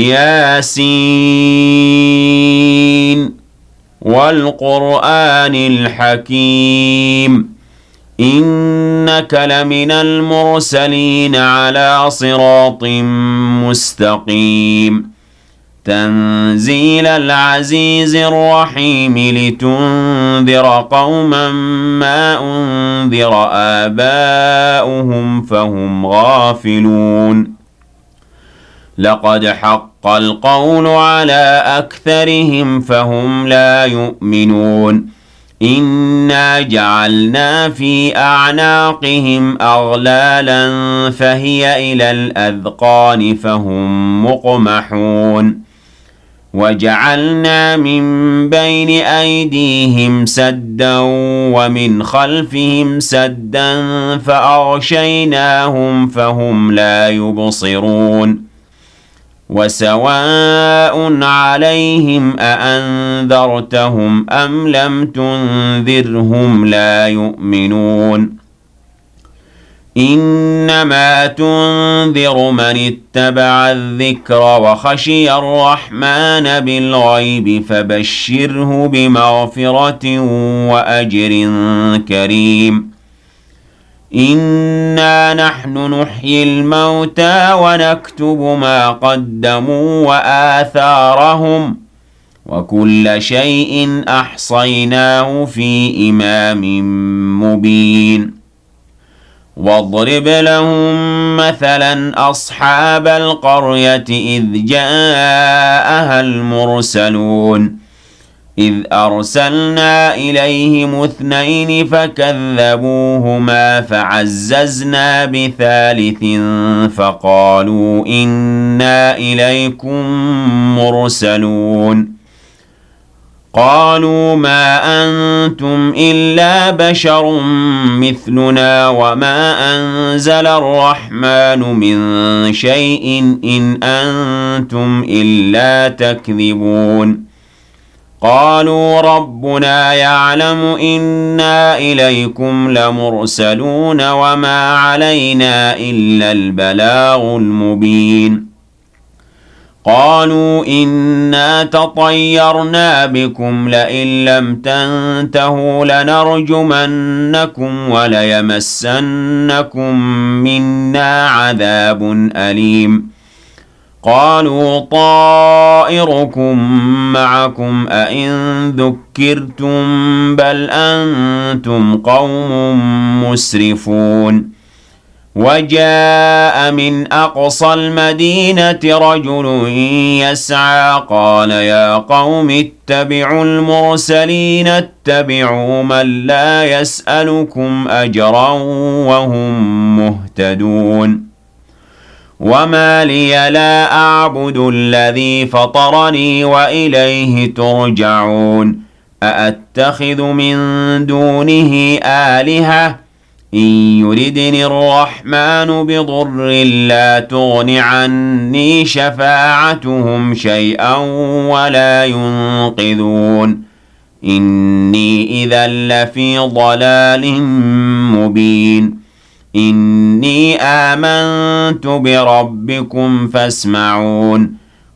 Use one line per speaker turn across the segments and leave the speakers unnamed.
ياسين والقرآن الحكيم إنك لمن المرسلين على صراط مستقيم تنزيل العزيز الرحيم لتنذر قوما ما أنذر آباؤهم فهم غافلون لقد حق القول على أكثرهم فهم لا يؤمنون إنا جعلنا في أعناقهم أغلالا فهي إلى الأذقان فهم مقمحون وجعلنا من بين أيديهم سدا ومن خلفهم سدا فأغشيناهم فهم لا يبصرون وسواء عليهم أأنذرتهم أم لم تنذرهم لا يؤمنون إنما تنذر من اتبع الذكر وخشي الرحمن بالغيب فبشره بمغفرة وأجر كريم إنا نحن نحيي الموتى ونكتب ما قدموا وآثارهم وكل شيء أحصيناه في إمام مبين واضرب لهم مثلا أصحاب القرية إذ جاءها المرسلون إذ أرسلنا إليهم 2 فكذبوهما فعززنا بثالث فقالوا إنا إليكم مرسلون قالوا ما أنتم إلا بشر مثلنا وما أنزل الرحمن من شيء إن أنتم إلا تكذبون قالوا ربنا يعلم إنا إليكم لمرسلون وما علينا إلا البلاغ المبين قالوا إنا تطيرنا بكم لئن لم تنتهوا لنرجمنكم وليمسنكم منا عذاب أليم قالوا طائركم معكم أئن ذكرتم بل أنتم قوم مسرفون وجاء من أقصى المدينة رجل يسعى قال يا قوم اتبعوا المرسلين اتبعوا من لا يسألكم أجرا وهم مهتدون وما لي لا أعبد الذي فطرني وإليه ترجعون أأتخذ من دونه آلهة إن يردني الرحمن بضر لا تغن عني شفاعتهم شيئا ولا ينقذون إني إذا لفي ضلال مبين إني آمنت بربكم فاسمعون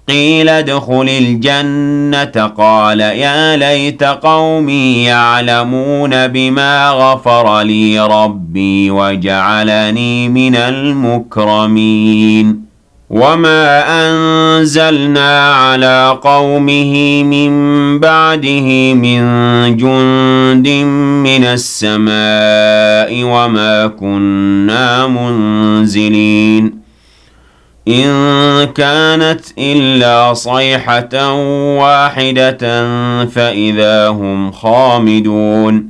قيل ادخل الجنة قال يا ليت قومي يعلمون بما غفر لي ربي وجعلني من المكرمين وما أنزلنا على قومه من بعده من جند من السماء وما كنا منزلين إن كانت إلا صيحة واحدة فإذا هم خامدون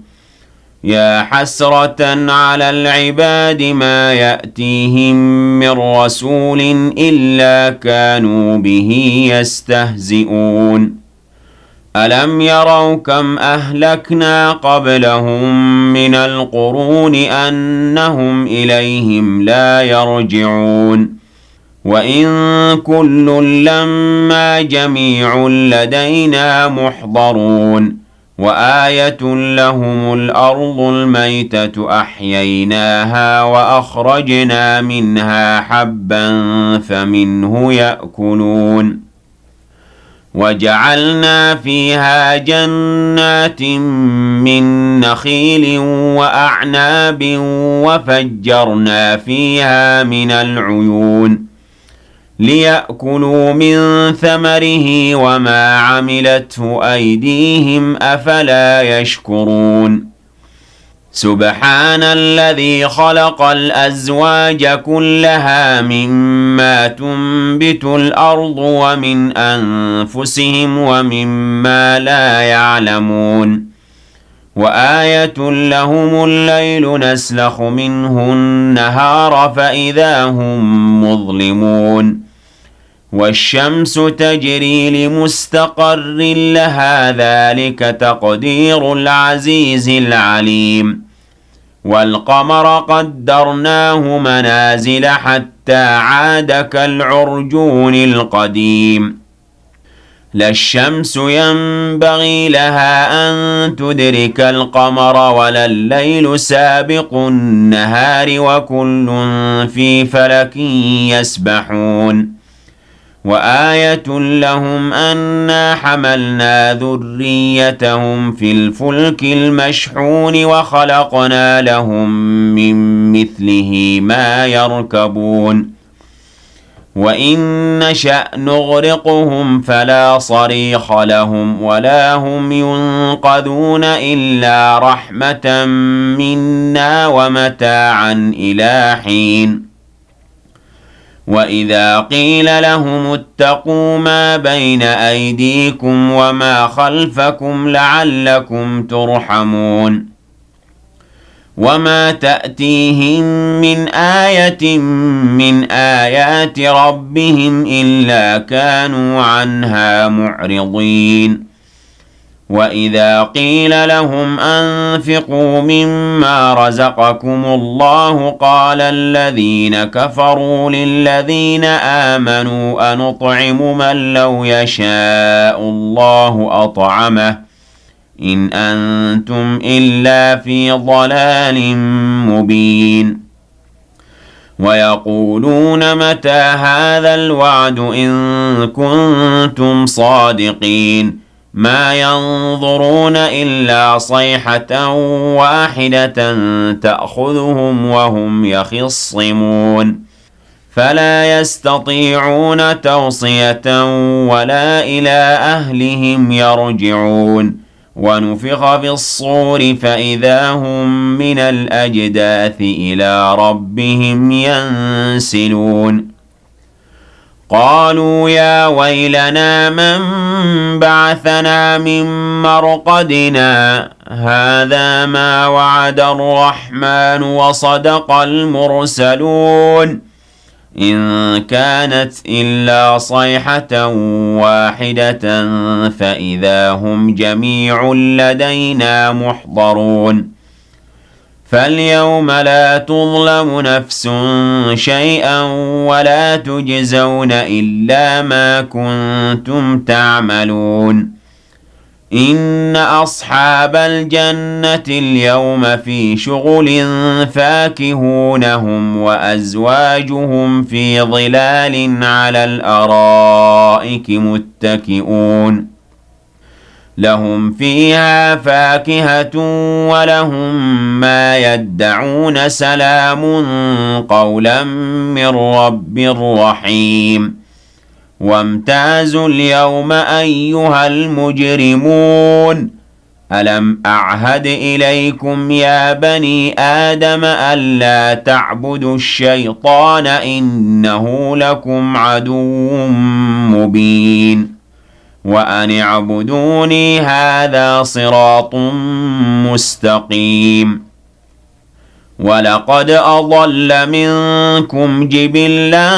يا حسرة على العباد ما يأتيهم من رسول إلا كانوا به يستهزئون ألم يروا كم أهلكنا قبلهم من القرون أنهم إليهم لا يرجعون وإن كل لما جميع لدينا محضرون وآية لهم الأرض الميتة أحييناها وأخرجنا منها حبا فمنه يأكلون وجعلنا فيها جنات من نخيل وأعناب وفجرنا فيها من العيون ليأكلوا من ثمره وما عملته أيديهم أفلا يشكرون سبحان الذي خلق الأزواج كلها مما تنبت الأرض ومن أنفسهم ومما لا يعلمون وآية لهم الليل نسلخ منه النهار فإذا هم مظلمون والشمس تجري لمستقر لها ذلك تقدير العزيز العليم والقمر قدرناه منازل حتى عاد كالعرجون القديم لا الشمس ينبغي لها أن تدرك القمر ولا الليل سابق النهار وكل في فلك يسبحون وآية لهم أنا حملنا ذريتهم في الفلك المشحون وخلقنا لهم من مثله ما يركبون وإن نشأ نغرقهم فلا صريخ لهم ولا هم ينقذون إلا رحمة منا ومتاعا إلى حين وإذا قيل لهم اتقوا ما بين أيديكم وما خلفكم لعلكم ترحمون وما تأتيهم من آية من آيات ربهم إلا كانوا عنها معرضين وإذا قيل لهم أنفقوا مما رزقكم الله قال الذين كفروا للذين آمنوا أنطعم من لو يشاء الله أطعمه إن أنتم إلا في ضلال مبين ويقولون متى هذا الوعد إن كنتم صادقين ما ينظرون إلا صيحة واحدة تأخذهم وهم يخصمون فلا يستطيعون توصية ولا إلى أهلهم يرجعون ونفخ في الصور فإذا هم من الأجداث إلى ربهم ينسلون قالوا يا ويلنا من بعثنا من مرقدنا هذا ما وعد الرحمن وصدق المرسلون إن كانت إلا صيحة واحدة فإذا هم جميع لدينا محضرون فاليوم لا تظلم نفس شيئا ولا تجزون إلا ما كنتم تعملون إن أصحاب الجنة اليوم في شغل فاكهون هم وأزواجهم في ظلال على الأرائك متكئون لهم فيها فاكهة ولهم ما يدعون سلام قولا من رب رحيم وامتازوا اليوم أيها المجرمون ألم أعهد إليكم يا بني آدم ألا تعبدوا الشيطان إنه لكم عدو مبين وأن اعبدوني هذا صراط مستقيم ولقد أضل منكم جبلا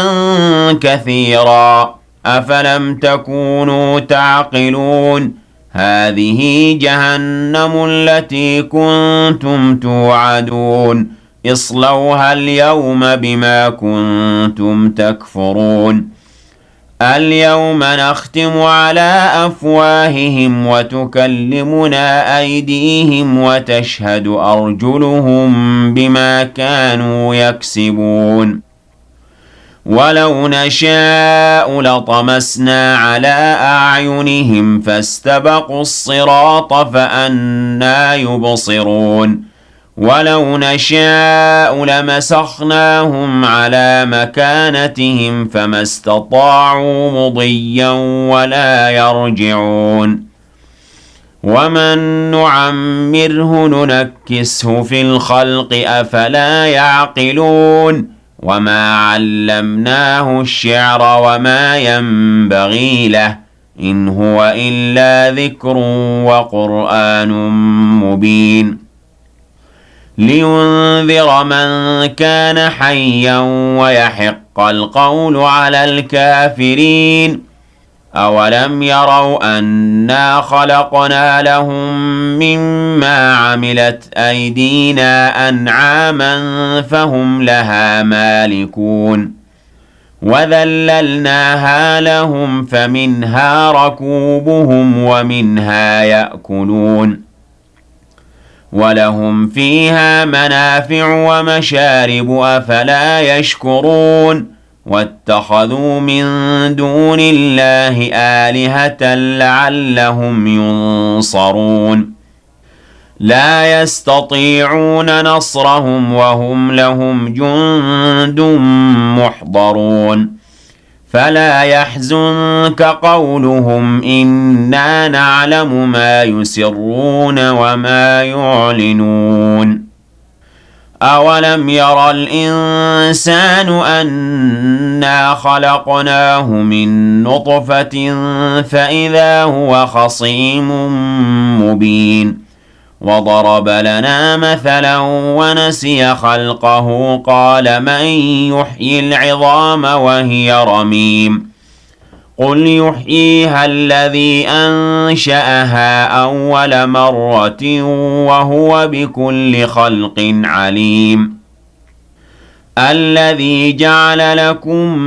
كثيرا أفلم تكونوا تعقلون هذه جهنم التي كنتم توعدون اصلوها اليوم بما كنتم تكفرون اليوم نختم على أفواههم وتكلمنا أيديهم وتشهد أرجلهم بما كانوا يكسبون ولو نشاء لطمسنا على أعينهم فاستبقوا الصراط فأنى يبصرون ولو نشاء لمسخناهم على مكانتهم فما استطاعوا مضيا ولا يرجعون ومن نعمره ننكسه في الخلق أفلا يعقلون وما علمناه الشعر وما ينبغي له إن هو إلا ذكر وقرآن مبين لينذر من كان حيا ويحق القول على الكافرين أولم يروا أنا خلقنا لهم مما عملت أيدينا أنعاما فهم لها مالكون وذللناها لهم فمنها ركوبهم ومنها يأكلون ولهم فيها منافع ومشارب أفلا يشكرون واتخذوا من دون الله آلهة لعلهم ينصرون لا يستطيعون نصرهم وهم لهم جند محضرون فلا يحزنك قولهم إنا نعلم ما يسرون وما يعلنون أولم ير الإنسان أنا خلقناه من نطفة فإذا هو خصيم مبين وضرب لنا مثلا ونسي خلقه قال من يحيي العظام وهي رميم قل يحييها الذي أنشأها أول مرة وهو بكل خلق عليم الذي جعل لكم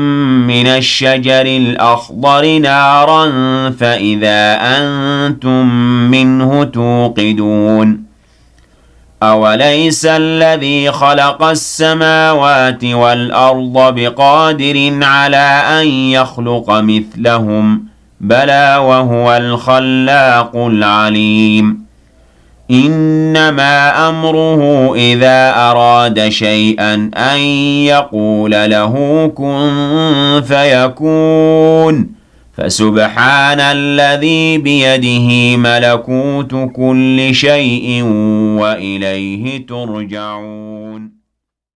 من الشجر الأخضر نارا فإذا أنتم منه توقدون أوليس الذي خلق السماوات والأرض بقادر على أن يخلق مثلهم بلى وهو الخلاق العليم إنما أمره إذا أراد شيئا أن يقول له كن فيكون فسبحان الذي بيده ملكوت كل شيء وإليه ترجعون